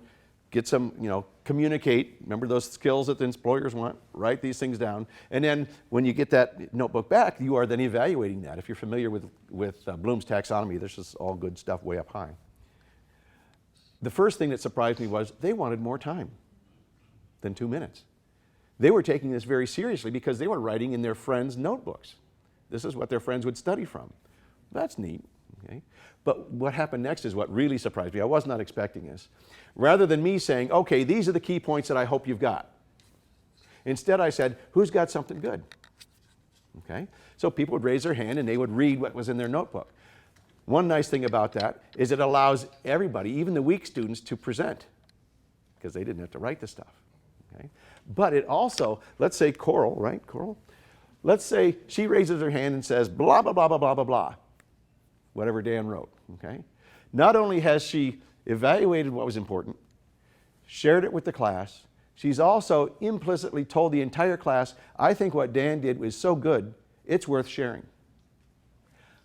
get some, communicate. Remember those skills that the employers want? Write these things down. And then when you get that notebook back, you are then evaluating that. If you're familiar with Bloom's taxonomy, this is all good stuff way up high. The first thing that surprised me was they wanted more time than 2 minutes. They were taking this very seriously because they were writing in their friends' notebooks. This is what their friends would study from. That's neat. Okay? But what happened next is what really surprised me. I was not expecting this. Rather than me saying, okay, these are the key points that I hope you've got. Instead, I said, who's got something good? Okay? So people would raise their hand and they would read what was in their notebook. One nice thing about that is it allows everybody, even the weak students, to present, because they didn't have to write the stuff. Okay? But it also, let's say Coral, right? Coral? Let's say she raises her hand and says, blah, blah, blah, blah, blah, blah, blah. Whatever Dan wrote, okay? Not only has she evaluated what was important, shared it with the class, she's also implicitly told the entire class, I think what Dan did was so good, it's worth sharing.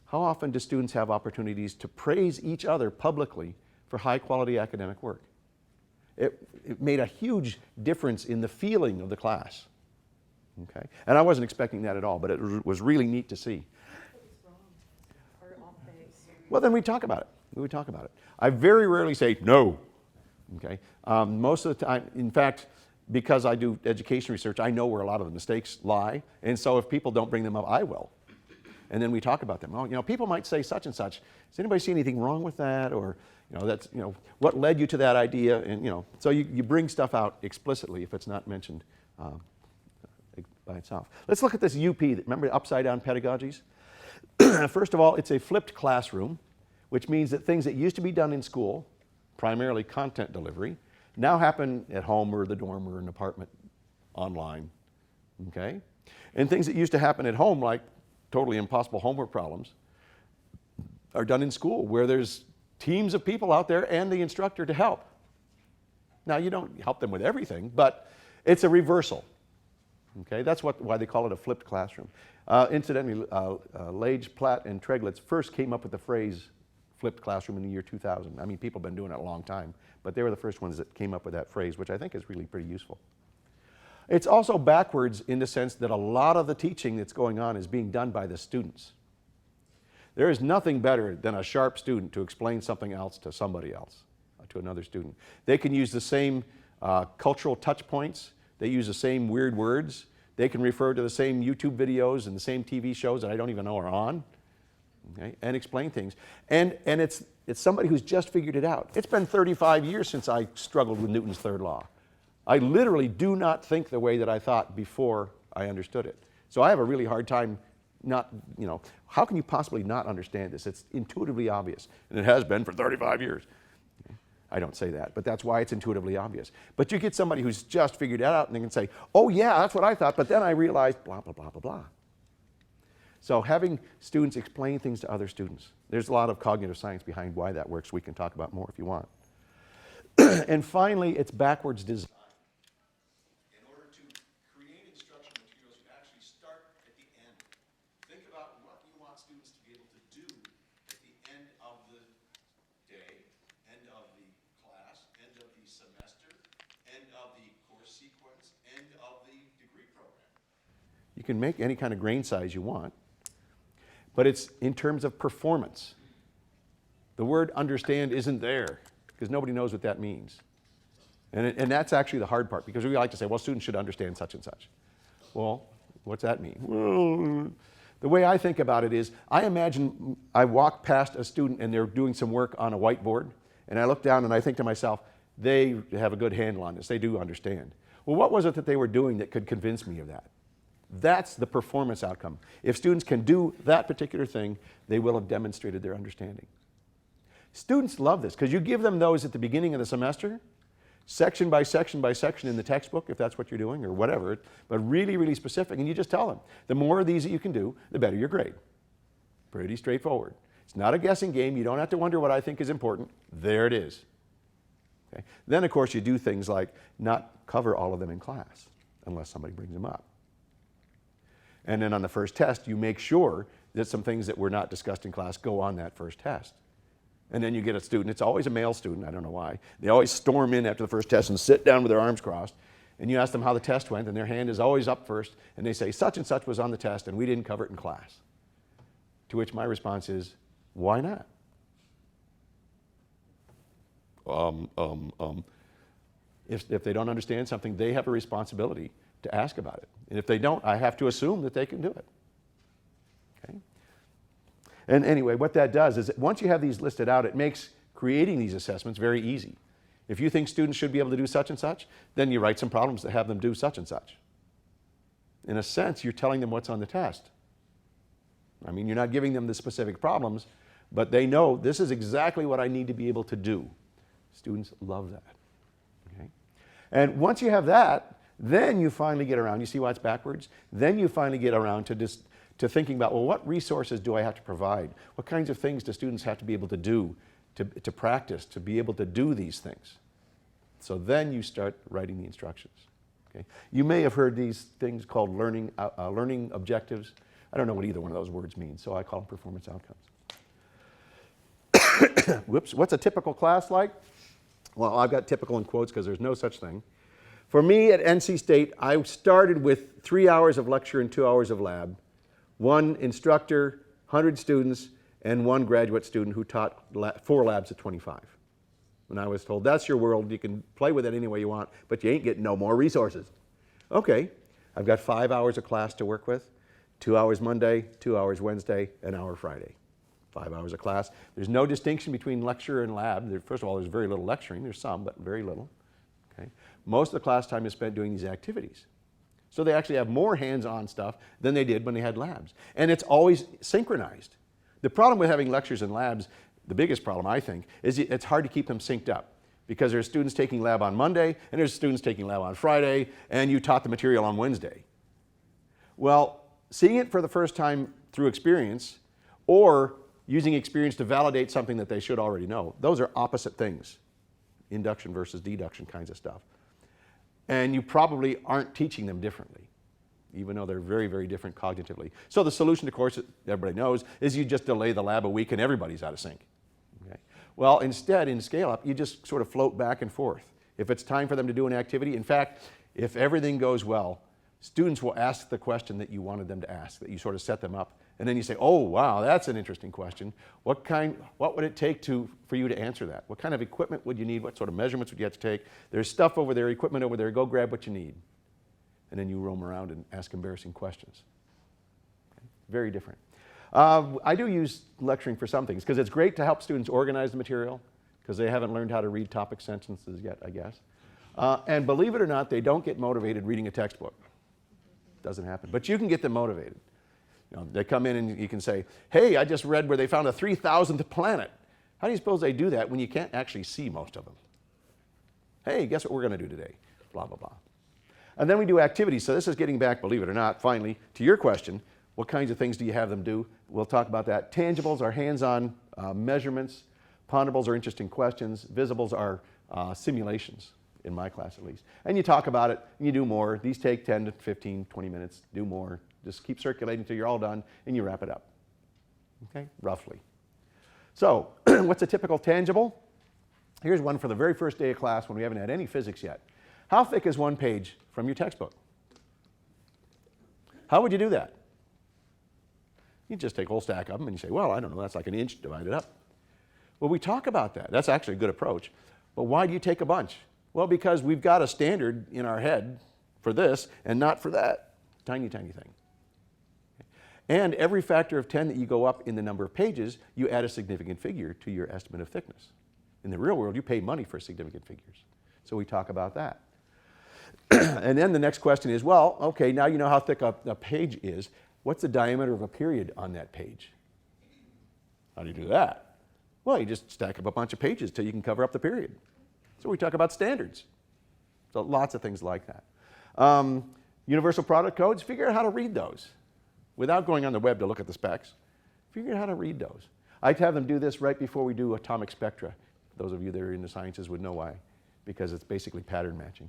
How often do students have opportunities to praise each other publicly for high-quality academic work? It made a huge difference in the feeling of the class, okay? And I wasn't expecting that at all, but it was really neat to see. Well, then we talk about it. We talk about it. I very rarely say no. Okay. Most of the time, in fact, because I do education research, I know where a lot of the mistakes lie. And so if people don't bring them up, I will. And then we talk about them. Oh, people might say such and such. Does anybody see anything wrong with that? Or, that's, what led you to that idea? And, so you bring stuff out explicitly if it's not mentioned by itself. Let's look at this UP. Remember Upside-Down pedagogies? First of all, it's a flipped classroom, which means that things that used to be done in school, primarily content delivery, now happen at home or the dorm or an apartment online, okay? And things that used to happen at home, like totally impossible homework problems, are done in school where there's teams of people out there and the instructor to help. Now, you don't help them with everything, but it's a reversal, okay? That's why they call it a flipped classroom. Incidentally, Lage, Platt, and Treglitz first came up with the phrase flipped classroom in the year 2000. I mean, people have been doing it a long time, but they were the first ones that came up with that phrase, which I think is really pretty useful. It's also backwards in the sense that a lot of the teaching that's going on is being done by the students. There is nothing better than a sharp student to explain something else to somebody else, to another student. They can use the same cultural touch points. They use the same weird words. They can refer to the same YouTube videos and the same TV shows that I don't even know are on, okay, and explain things. And it's somebody who's just figured it out. It's been 35 years since I struggled with Newton's third law. I literally do not think the way that I thought before I understood it. So I have a really hard time how can you possibly not understand this? It's intuitively obvious, and it has been for 35 years. I don't say that, but that's why it's intuitively obvious. But you get somebody who's just figured it out, and they can say, oh yeah, that's what I thought, but then I realized blah, blah, blah, blah, blah. So having students explain things to other students, there's a lot of cognitive science behind why that works. We can talk about more if you want. And finally, it's backwards design. In order to create instruction materials, you actually start at the end. Think about what you want students to be able to do at the end of the day, end of the class, end of the semester, end of the course sequence, end of the degree program. You can make any kind of grain size you want, but it's in terms of performance. The word understand isn't there because nobody knows what that means. And that's actually the hard part, because we like to say, well, students should understand such and such. Well, what's that mean? Well, the way I think about it is, I imagine I walk past a student and they're doing some work on a whiteboard, and I look down and I think to myself, they have a good handle on this, they do understand. Well, what was it that they were doing that could convince me of that? That's the performance outcome. If students can do that particular thing, they will have demonstrated their understanding. Students love this, because you give them those at the beginning of the semester, section by section by section in the textbook, if that's what you're doing, or whatever, but really, really specific, and you just tell them, the more of these that you can do, the better your grade. Pretty straightforward. It's not a guessing game. You don't have to wonder what I think is important. There it is. Okay? Then, of course, you do things like not cover all of them in class, unless somebody brings them up. And then on the first test, you make sure that some things that were not discussed in class go on that first test. And then you get a student, it's always a male student, I don't know why. They always storm in after the first test and sit down with their arms crossed. And you ask them how the test went, and their hand is always up first, and they say, such and such was on the test, and we didn't cover it in class. To which my response is, why not? If they don't understand something, they have a responsibility to ask about it. And if they don't, I have to assume that they can do it. Okay? And anyway, what that does is that once you have these listed out, it makes creating these assessments very easy. If you think students should be able to do such and such, then you write some problems that have them do such and such. In a sense, you're telling them what's on the test. I mean, you're not giving them the specific problems, but they know this is exactly what I need to be able to do. Students love that. Okay? And once you have that, then you finally get around, you see why it's backwards? Then you finally get around to thinking about, well, what resources do I have to provide? What kinds of things do students have to be able to do to practice, to be able to do these things? So then you start writing the instructions. Okay? You may have heard these things called learning objectives. I don't know what either one of those words means, so I call them performance outcomes. Whoops, what's a typical class like? Well, I've got typical in quotes because there's no such thing. For me at NC State, I started with 3 hours of lecture and 2 hours of lab, one instructor, 100 students, and one graduate student who taught 4 labs at 25. And I was told, that's your world, you can play with it any way you want, but you ain't getting no more resources. Okay, I've got 5 hours of class to work with, 2 hours Monday, 2 hours Wednesday, an hour Friday. 5 hours of class. There's no distinction between lecture and lab. First of all, there's very little lecturing. There's some, but very little. Okay? Most of the class time is spent doing these activities. So they actually have more hands-on stuff than they did when they had labs. And it's always synchronized. The problem with having lectures and labs, the biggest problem, I think, is it's hard to keep them synced up. Because there's students taking lab on Monday, and there's students taking lab on Friday, and you taught the material on Wednesday. Well, seeing it for the first time through experience, or using experience to validate something that they should already know, those are opposite things. Induction versus deduction kinds of stuff. And you probably aren't teaching them differently, even though they're very, very different cognitively. So the solution, of course, everybody knows, is you just delay the lab a week and everybody's out of sync. Okay? Well, instead, in Scale Up, you just sort of float back and forth. If it's time for them to do an activity, in fact, if everything goes well, students will ask the question that you wanted them to ask, that you sort of set them up. And then you say, oh, wow, that's an interesting question. What would it take for you to answer that? What kind of equipment would you need? What sort of measurements would you have to take? There's stuff over there, equipment over there, go grab what you need. And then you roam around and ask embarrassing questions. Okay? Very different. I do use lecturing for some things, because it's great to help students organize the material, because they haven't learned how to read topic sentences yet, I guess. And believe it or not, they don't get motivated reading a textbook. Doesn't happen. But you can get them motivated. You know, they come in and you can say, hey, I just read where they found a 3,000th planet. How do you suppose they do that when you can't actually see most of them? Hey, guess what we're going to do today? Blah, blah, blah. And then we do activities. So this is getting back, believe it or not, finally, to your question. What kinds of things do you have them do? We'll talk about that. Tangibles are hands-on measurements. Ponderables are interesting questions. Visibles are simulations, in my class at least. And you talk about it, and you do more. These take 10 to 15, 20 minutes. Do more. Just keep circulating until you're all done, and you wrap it up. Okay, roughly. So, what's a typical tangible? Here's one for the very first day of class when we haven't had any physics yet. How thick is one page from your textbook? How would you do that? You just take a whole stack of them and you say, well, I don't know, that's like an inch divided up. Well, we talk about that. That's actually a good approach. But why do you take a bunch? Well, because we've got a standard in our head for this and not for that. Tiny, tiny thing. And every factor of 10 that you go up in the number of pages, you add a significant figure to your estimate of thickness. In the real world, you pay money for significant figures. So we talk about that. And then the next question is, well, okay, now you know how thick a page is. What's the diameter of a period on that page? How do you do that? Well, you just stack up a bunch of pages till you can cover up the period. So we talk about standards. So lots of things like that. Universal product codes, figure out how to read those without going on the web to look at the specs. Figure out how to read those. I'd have them do this right before we do atomic spectra. Those of you that are in the sciences would know why, because it's basically pattern matching.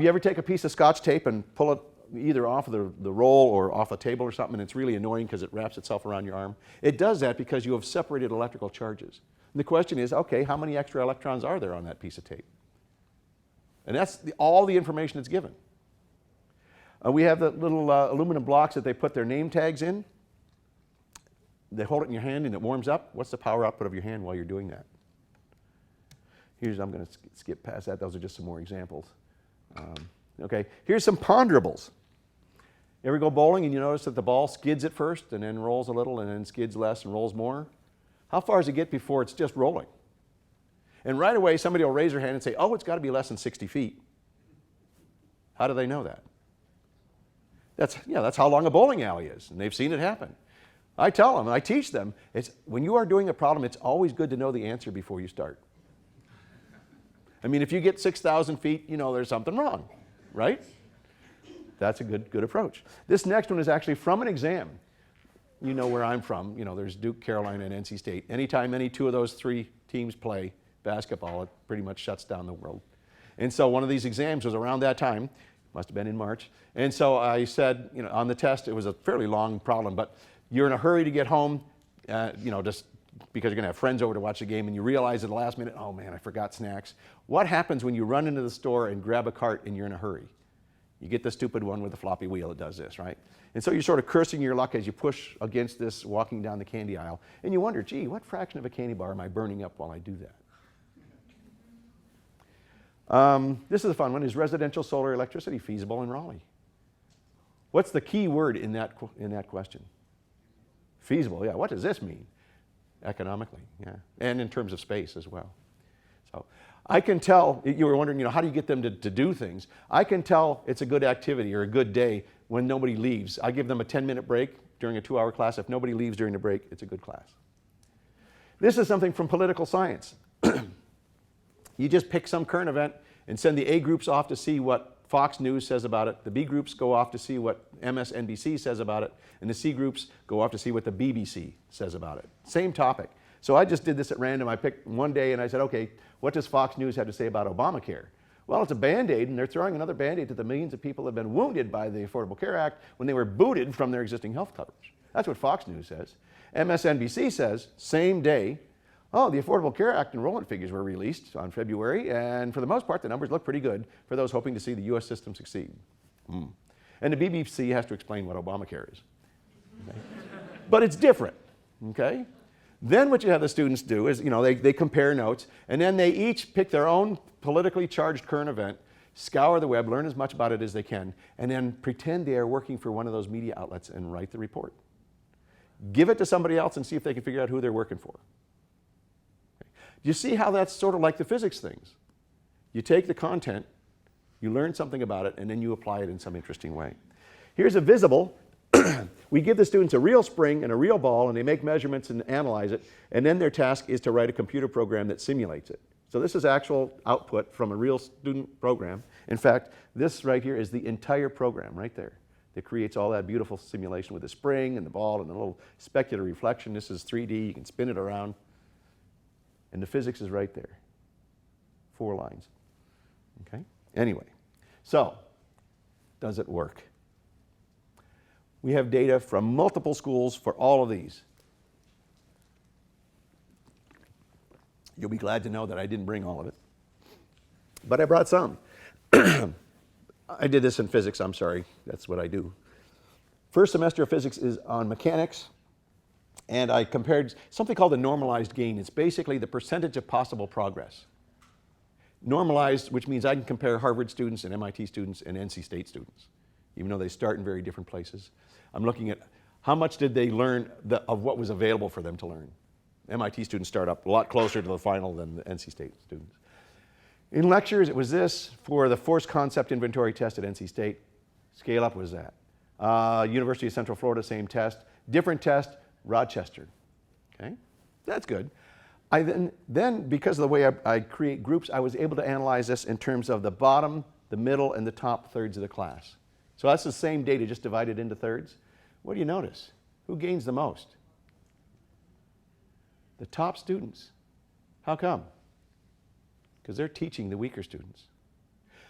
You ever take a piece of Scotch tape and pull it either off of the roll or off a table or something, and it's really annoying because it wraps itself around your arm? It does that because you have separated electrical charges. And the question is, okay, how many extra electrons are there on that piece of tape? And that's all the information that's given. We have the little aluminum blocks that they put their name tags in. They hold it in your hand and it warms up. What's the power output of your hand while you're doing that? I'm going to skip past that. Those are just some more examples. Okay, here's some ponderables. You ever go bowling and you notice that the ball skids at first and then rolls a little and then skids less and rolls more? How far does it get before it's just rolling? And right away somebody will raise their hand and say, oh, it's got to be less than 60 feet. How do they know that? That's how long a bowling alley is, and they've seen it happen. I tell them, and I teach them, when you are doing a problem, it's always good to know the answer before you start. I mean, if you get 6,000 feet, you know there's something wrong, right? That's a good approach. This next one is actually from an exam. You know where I'm from. You know, there's Duke, Carolina, and NC State. Anytime any two of those three teams play basketball, it pretty much shuts down the world. And so one of these exams was around that time. Must have been in March. And so I said, you know, on the test, it was a fairly long problem, but you're in a hurry to get home, you know, just because you're going to have friends over to watch the game, and you realize at the last minute, oh man, I forgot snacks. What happens when you run into the store and grab a cart and you're in a hurry? You get the stupid one with the floppy wheel that does this, right? And so you're sort of cursing your luck as you push against this walking down the candy aisle, and you wonder, gee, what fraction of a candy bar am I burning up while I do that? This is a fun one. Is residential solar electricity feasible in Raleigh? What's the key word in that question? Feasible, yeah. What does this mean? Economically, yeah. And in terms of space as well. So I can tell, you were wondering, how do you get them to do things? I can tell it's a good activity or a good day when nobody leaves. I give them a 10-minute break during a 2-hour class. If nobody leaves during the break, it's a good class. This is something from political science. You just pick some current event and send the A groups off to see what Fox News says about it. The B groups go off to see what MSNBC says about it. And the C groups go off to see what the BBC says about it. Same topic. So I just did this at random. I picked one day and I said, okay, what does Fox News have to say about Obamacare? Well, it's a Band-Aid, and they're throwing another Band-Aid to the millions of people who have been wounded by the Affordable Care Act when they were booted from their existing health coverage. That's what Fox News says. MSNBC says, same day, oh, the Affordable Care Act enrollment figures were released on February, and for the most part, the numbers look pretty good for those hoping to see the U.S. system succeed. And the BBC has to explain what Obamacare is. Okay? But it's different, okay? Then what you have the students do is, they compare notes, and then they each pick their own politically charged current event, scour the web, learn as much about it as they can, and then pretend they are working for one of those media outlets and write the report. Give it to somebody else and see if they can figure out who they're working for. Okay. You see how that's sort of like the physics things? You take the content, you learn something about it, and then you apply it in some interesting way. Here's a visible. We give the students a real spring and a real ball, and they make measurements and analyze it, and then their task is to write a computer program that simulates it. So this is actual output from a real student program. In fact, this right here is the entire program right there that creates all that beautiful simulation with the spring and the ball and the little specular reflection. This is 3D. You can spin it around. And the physics is right there. 4 lines. Okay? Anyway, so does it work? We have data from multiple schools for all of these. You'll be glad to know that I didn't bring all of it. But I brought some. I did this in physics, I'm sorry. That's what I do. First semester of physics is on mechanics. And I compared something called the normalized gain. It's basically the percentage of possible progress. Normalized, which means I can compare Harvard students and MIT students and NC State students, even though they start in very different places. I'm looking at how much did they learn of what was available for them to learn. MIT students start up a lot closer to the final than the NC State students. In lectures, it was this. For the force concept inventory test at NC State, scale up was that. University of Central Florida, same test. Different test, Rochester. Okay, that's good. Then because of the way I create groups, I was able to analyze this in terms of the bottom, the middle, and the top thirds of the class. So that's the same data, just divided into thirds. What do you notice? Who gains the most? The top students. How come? Because they're teaching the weaker students.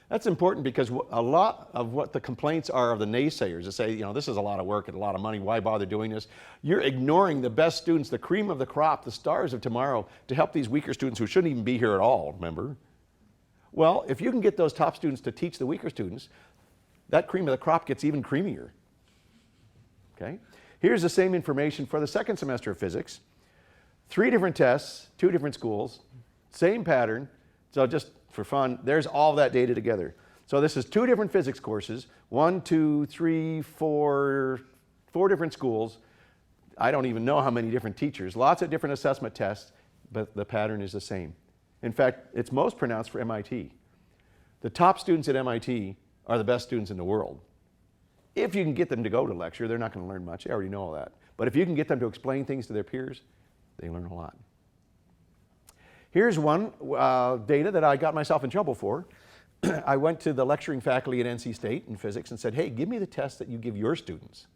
That's important because a lot of what the complaints are of the naysayers that say, this is a lot of work and a lot of money, why bother doing this? You're ignoring the best students, the cream of the crop, the stars of tomorrow, to help these weaker students who shouldn't even be here at all, remember? Well, if you can get those top students to teach the weaker students, that cream of the crop gets even creamier. Okay? Here's the same information for the second semester of physics. 3 different tests, 2 different schools, same pattern. So just for fun, there's all that data together. So this is 2 different physics courses, 1, 2, 3, 4 different schools. I don't even know how many different teachers, lots of different assessment tests, but the pattern is the same. In fact, it's most pronounced for MIT. The top students at MIT are the best students in the world. If you can get them to go to lecture, they're not going to learn much. I already know all that. But if you can get them to explain things to their peers, they learn a lot. Here's one data that I got myself in trouble for. I went to the lecturing faculty at NC State in physics and said, hey, give me the test that you give your students.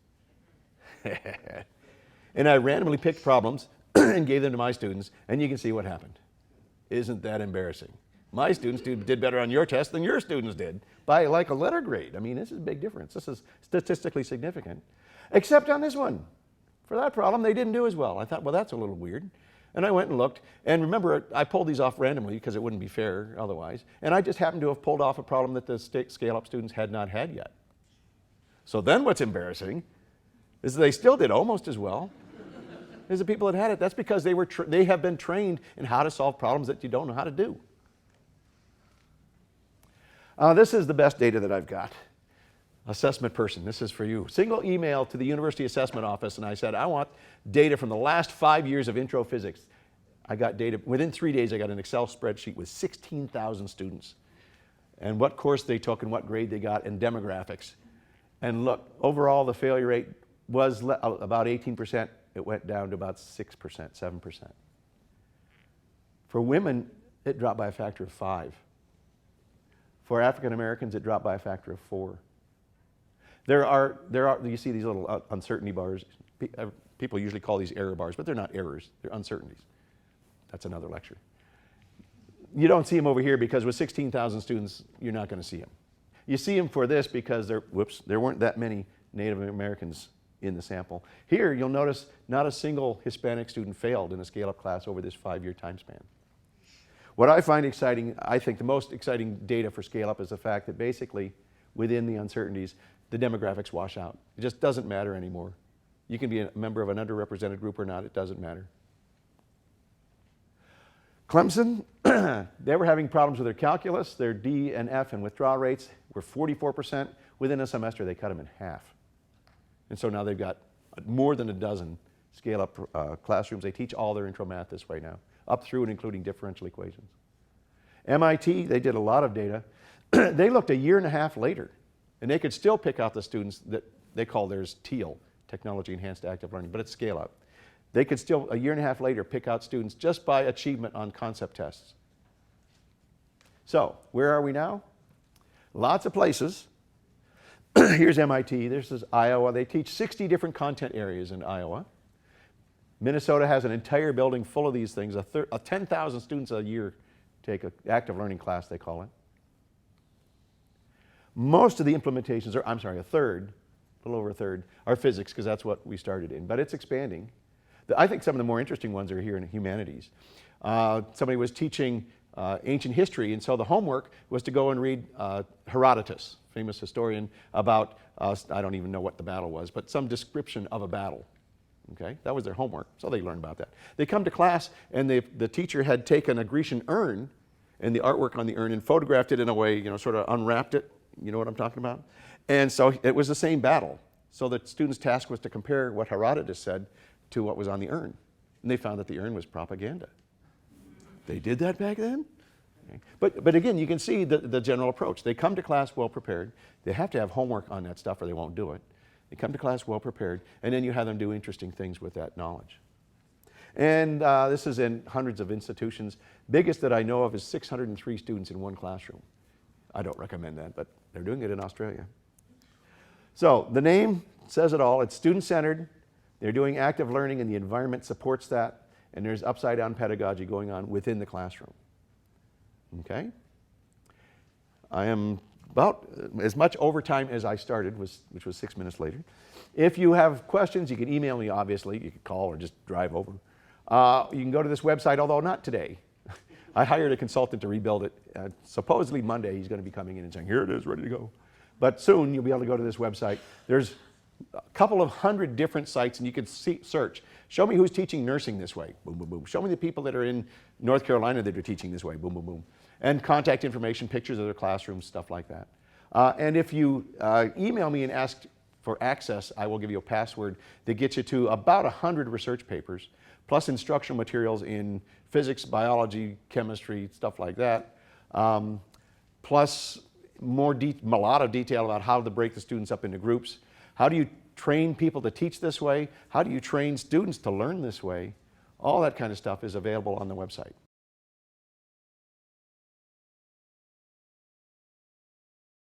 And I randomly picked problems and gave them to my students, and you can see what happened. Isn't that embarrassing? My students did better on your test than your students did by like a letter grade. I mean, this is a big difference. This is statistically significant. Except on this one. For that problem, they didn't do as well. I thought, well, that's a little weird. And I went and looked. And remember, I pulled these off randomly because it wouldn't be fair otherwise. And I just happened to have pulled off a problem that the scale-up students had not had yet. So then what's embarrassing is that they still did almost as well as the people that had it. That's because they have been trained in how to solve problems that you don't know how to do. This is the best data that I've got. assessment person, this is for you. Single email to the University Assessment Office, and I said, I want data from the last 5 years of intro physics. I got data, within 3 days I got an Excel spreadsheet with 16,000 students and what course they took and what grade they got and demographics. And look, overall the failure rate was about 18%. It went down to about 6%, 7%. For women, it dropped by a factor of 5. For African Americans, it dropped by a factor of 4. There are, you see these little uncertainty bars. People usually call these error bars, but they're not errors, they're uncertainties. That's another lecture. You don't see them over here because with 16,000 students, you're not going to see them. You see them for this because there weren't that many Native Americans in the sample. Here, you'll notice not a single Hispanic student failed in a scale-up class over this 5-year time span. What I find exciting, I think the most exciting data for scale-up is the fact that basically within the uncertainties, the demographics wash out. It just doesn't matter anymore. You can be a member of an underrepresented group or not, it doesn't matter. Clemson, they were having problems with their calculus. Their D and F and withdrawal rates were 44%. Within a semester, they cut them in half. And so now they've got more than a dozen scale-up classrooms. They teach all their intro math this way now, up through and including differential equations. MIT, they did a lot of data. They looked a year and a half later, and they could still pick out the students that they call theirs TEAL, Technology Enhanced Active Learning, but it's scale-up. They could still, a year and a half later, pick out students just by achievement on concept tests. So, where are we now? Lots of places. Here's MIT, this is Iowa. They teach 60 different content areas in Iowa. Minnesota has an entire building full of these things. 10,000 students a year take an active learning class, they call it. Most of the implementations are, a third, a little over a third, are physics, because that's what we started in, but it's expanding. I think some of the more interesting ones are here in humanities. Somebody was teaching ancient history, and so the homework was to go and read Herodotus, famous historian, about, I don't even know what the battle was, but some description of a battle. Okay, that was their homework, so they learned about that. They come to class, and the teacher had taken a Grecian urn, and the artwork on the urn, and photographed it in a way, sort of unwrapped it, you know what I'm talking about? And so it was the same battle. So the student's task was to compare what Herodotus said to what was on the urn. And they found that the urn was propaganda. They did that back then? Okay. But again, you can see the general approach. They come to class well prepared. They have to have homework on that stuff or they won't do it. They come to class well prepared, and then you have them do interesting things with that knowledge. And this is in hundreds of institutions. Biggest that I know of is 603 students in one classroom. I don't recommend that, but they're doing it in Australia. So the name says it all. It's student-centered. They're doing active learning and the environment supports that, and there's upside-down pedagogy going on within the classroom. Okay? I am about as much overtime as I started, which was 6 minutes later. If you have questions, you can email me, obviously. You can call or just drive over. You can go to this website, although not today. I hired a consultant to rebuild it. Supposedly Monday, he's going to be coming in and saying, here it is, ready to go. But soon, you'll be able to go to this website. There's a couple of 100 different sites, and you can search. Show me who's teaching nursing this way. Boom, boom, boom. Show me the people that are in North Carolina that are teaching this way. Boom, boom, boom. And contact information, pictures of their classrooms, stuff like that. And if you email me and ask for access, I will give you a password that gets you to about 100 research papers, plus instructional materials in physics, biology, chemistry, stuff like that, plus a lot of detail about how to break the students up into groups. How do you train people to teach this way? How do you train students to learn this way? All that kind of stuff is available on the website.